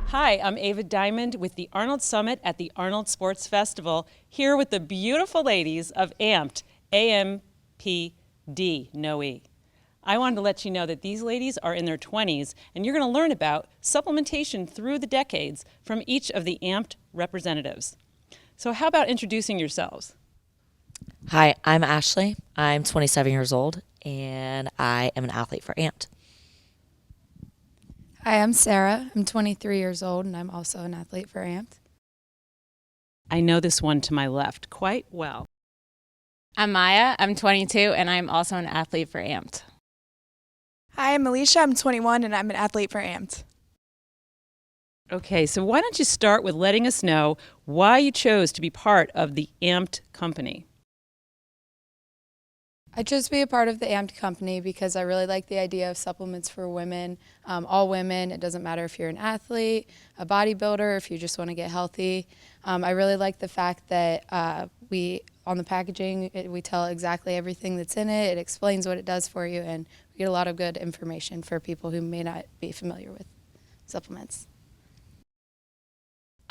Hi, I'm Ava Diamond with the Arnold Summit at the Arnold Sports Festival, here with the beautiful ladies of AMPD, AMPD, no E. I wanted to let you know that these ladies are in their 20s, and you're going to learn about supplementation through the decades from each of the AMPD representatives. So how about introducing yourselves? Hi, I'm Ashley. I'm 27 years old, and I am an athlete for AMPD. Hi, I'm Sara. I'm 23 years old, and I'm also an athlete for AMPD. I know this one to my left quite well. I'm Maya. I'm 22, and I'm also an athlete for AMPD. Hi, I'm Alicia. I'm 21, and I'm an athlete for AMPD. Okay, so why don't you start with letting us know why you chose to be part of the AMPD company? I chose to be a part of the AMPD company because I really like the idea of supplements for women, all women. It doesn't matter if you're an athlete, a bodybuilder, if you just want to get healthy. I really like the fact that on the packaging, we tell exactly everything that's in it. It explains what it does for you, and we get a lot of good information for people who may not be familiar with supplements.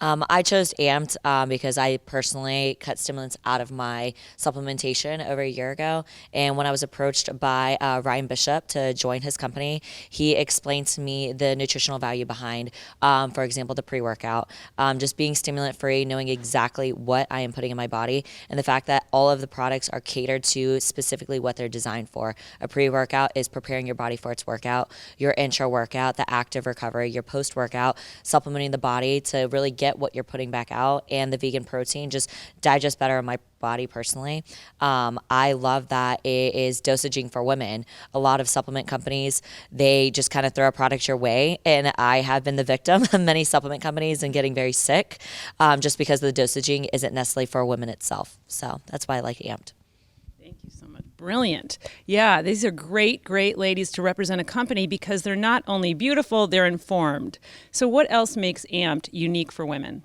I chose AMPD because I personally cut stimulants out of my supplementation over a year ago. And when I was approached by Ryan Bishop to join his company, he explained to me the nutritional value behind, for example, the pre-workout, just being stimulant free, knowing exactly what I am putting in my body, and the fact that all of the products are catered to specifically what they're designed for. A pre-workout is preparing your body for its workout, your intra-workout, the active recovery, your post-workout, supplementing the body to really get what you're putting back out, and the vegan protein just digests better in my body personally. I love that it is dosaging for women. A lot of supplement companies, they just kind of throw a product your way, and I have been the victim of many supplement companies and getting very sick just because the dosaging isn't necessarily for women itself. So that's why I like AMPD. Thank you so much. Brilliant. Yeah, these are great, great ladies to represent a company because they're not only beautiful, they're informed. So what else makes AMPD unique for women?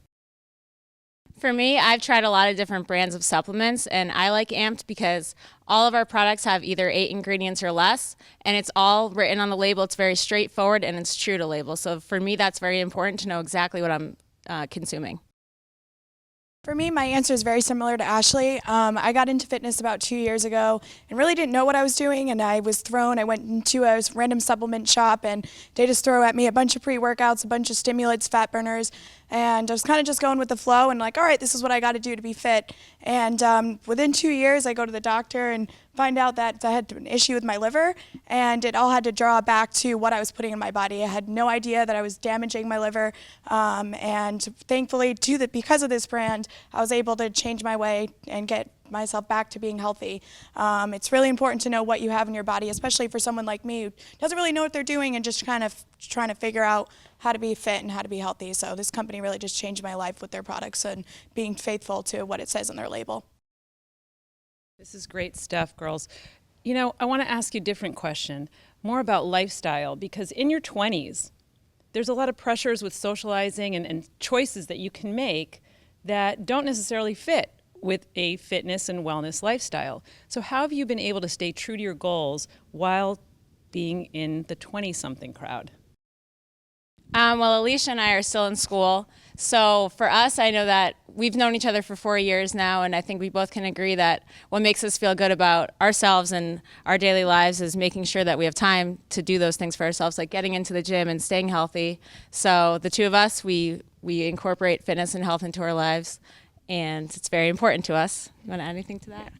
For me, I've tried a lot of different brands of supplements, and I like AMPD because all of our products have either 8 ingredients or less, and it's all written on the label. It's very straightforward, and it's true to label. So for me, that's very important to know exactly what I'm consuming. For me, my answer is very similar to Ashley. I got into fitness about 2 years ago and really didn't know what I was doing, and I went into a random supplement shop, and they just throw at me a bunch of pre-workouts, a bunch of stimulants, fat burners, and I was kind of just going with the flow and like, all right, this is what I got to do to be fit. And within 2 years, I go to the doctor and find out that I had an issue with my liver, and it all had to draw back to what I was putting in my body. I had no idea that I was damaging my liver, and thankfully, because of this brand, I was able to change my way and get myself back to being healthy. It's really important to know what you have in your body, especially for someone like me who doesn't really know what they're doing and just kind of trying to figure out how to be fit and how to be healthy. So this company really just changed my life with their products and being faithful to what it says on their label. This is great stuff, girls. You know, I want to ask you a different question, more about lifestyle, because in your 20s, there's a lot of pressures with socializing and choices that you can make that don't necessarily fit with a fitness and wellness lifestyle. So how have you been able to stay true to your goals while being in the 20-something crowd? Well, Alicia and I are still in school. So for us, I know that we've known each other for 4 years now, and I think we both can agree that what makes us feel good about ourselves and our daily lives is making sure that we have time to do those things for ourselves, like getting into the gym and staying healthy. So the two of us, we incorporate fitness and health into our lives, and it's very important to us. You want to add anything to that?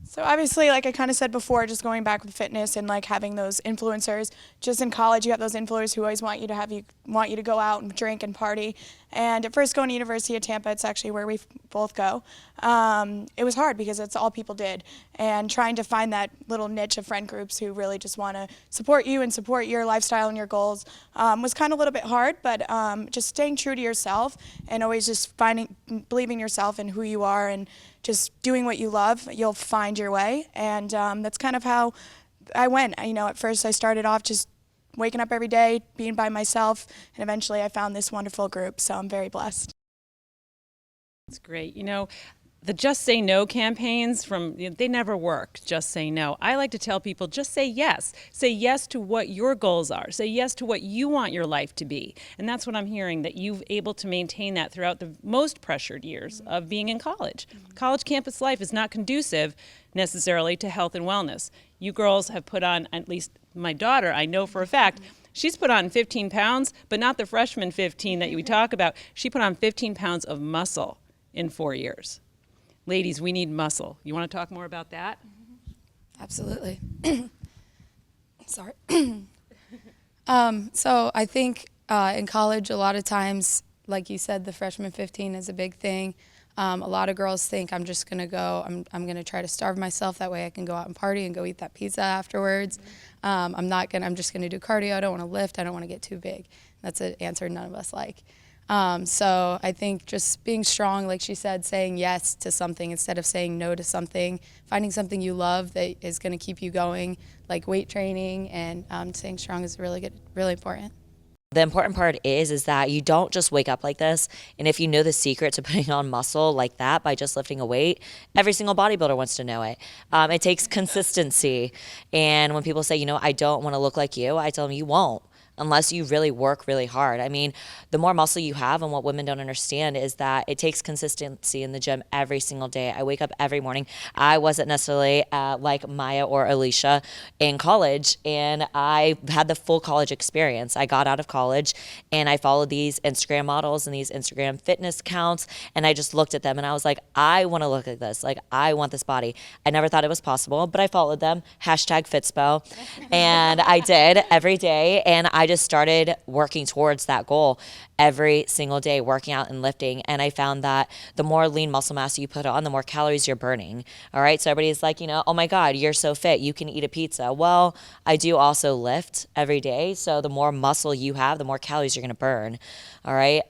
So obviously, like I kind of said before, just going back with fitness and like having those influencers. Just in college, you have those influencers who always want you to go out and drink and party. And at first, going to University of Tampa, it's actually where we both go. It was hard because it's all people did, and trying to find that little niche of friend groups who really just want to support you and support your lifestyle and your goals was kind of a little bit hard. But just staying true to yourself and always just believing yourself and who you are, and just doing what you love, you'll find your way. And that's kind of how I went. You know, at first I started off just waking up every day, being by myself, and eventually I found this wonderful group, so I'm very blessed. That's great. You know, the Just Say No campaigns they never work. Just say no. I like to tell people, just say yes. Say yes to what your goals are. Say yes to what you want your life to be. And that's what I'm hearing, that you've able to maintain that throughout the most pressured years of being in college. College campus life is not conducive necessarily to health and wellness. You girls have put on, at least my daughter, I know for a fact, she's put on 15 pounds, but not the freshman 15 that we talk about. She put on 15 pounds of muscle in 4 years. Ladies, we need muscle. You want to talk more about that? Absolutely. Sorry. So I think in college, a lot of times, like you said, the freshman 15 is a big thing. A lot of girls think I'm just going to go, I'm going to try to starve myself. That way I can go out and party and go eat that pizza afterwards. I'm just going to do cardio. I don't want to lift. I don't want to get too big. That's an answer none of us like. So I think just being strong, like she said, saying yes to something instead of saying no to something, finding something you love that is going to keep you going, like weight training, and staying strong is really good, really important. The important part is that you don't just wake up like this, and if you know the secret to putting on muscle like that by just lifting a weight, every single bodybuilder wants to know it. It takes consistency, and when people say, I don't want to look like you, I tell them you won't, unless you really work really hard. I mean, the more muscle you have, and what women don't understand is that it takes consistency in the gym every single day. I wake up every morning. I wasn't necessarily like Maya or Alicia in college, and I had the full college experience. I got out of college, and I followed these Instagram models and these Instagram fitness accounts, and I just looked at them, and I was like, I want to look like this. Like, I want this body. I never thought it was possible, but I followed them. #Fitspo. And I did every day, and I just started working towards that goal every single day, working out and lifting. And I found that the more lean muscle mass you put on, the more calories you're burning. All right. So everybody's like, oh my God, you're so fit. You can eat a pizza. Well, I do also lift every day. So the more muscle you have, the more calories you're going to burn. All right.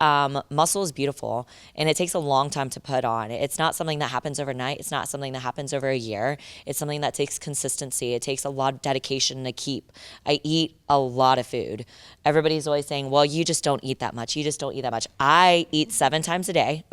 Muscle is beautiful, and it takes a long time to put on. It's not something that happens overnight. It's not something that happens over a year. It's something that takes consistency. It takes a lot of dedication to keep. I eat a lot of food. Everybody's always saying, well, you just don't eat that much. You just don't eat that much. I eat 7 times a day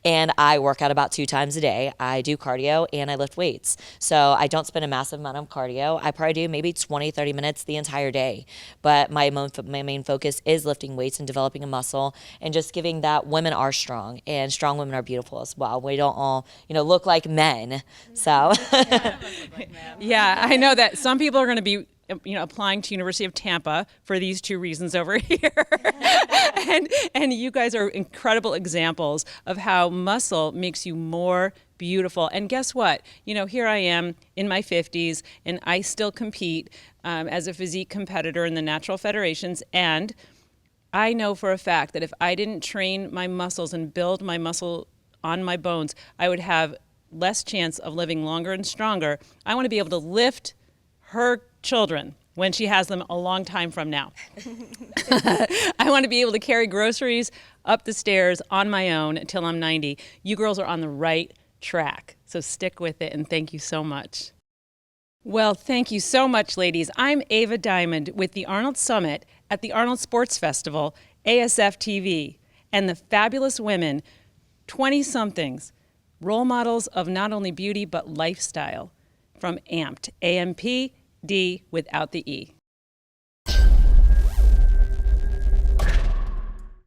and I work out about 2 times a day. I do cardio and I lift weights. So I don't spend a massive amount of cardio. I probably do maybe 20, 30 minutes the entire day. But my main focus is lifting weights and developing a muscle, and just giving that women are strong, and strong women are beautiful as well. We don't all, look like men. So yeah, I know that some people are going to be applying to University of Tampa for these 2 reasons over here. and you guys are incredible examples of how muscle makes you more beautiful. And guess what? Here I am in my 50s, and I still compete as a physique competitor in the natural federations. And I know for a fact that if I didn't train my muscles and build my muscle on my bones, I would have less chance of living longer and stronger. I want to be able to lift her children when she has them a long time from now. I want to be able to carry groceries up the stairs on my own until I'm 90. You girls are on the right track, so stick with it, and thank you so much. Well, thank you so much, ladies. I'm Ava Diamond with the Arnold Summit at the Arnold Sports Festival, ASF TV, and the fabulous women, 20-somethings, role models of not only beauty but lifestyle, from AMPD, without the E.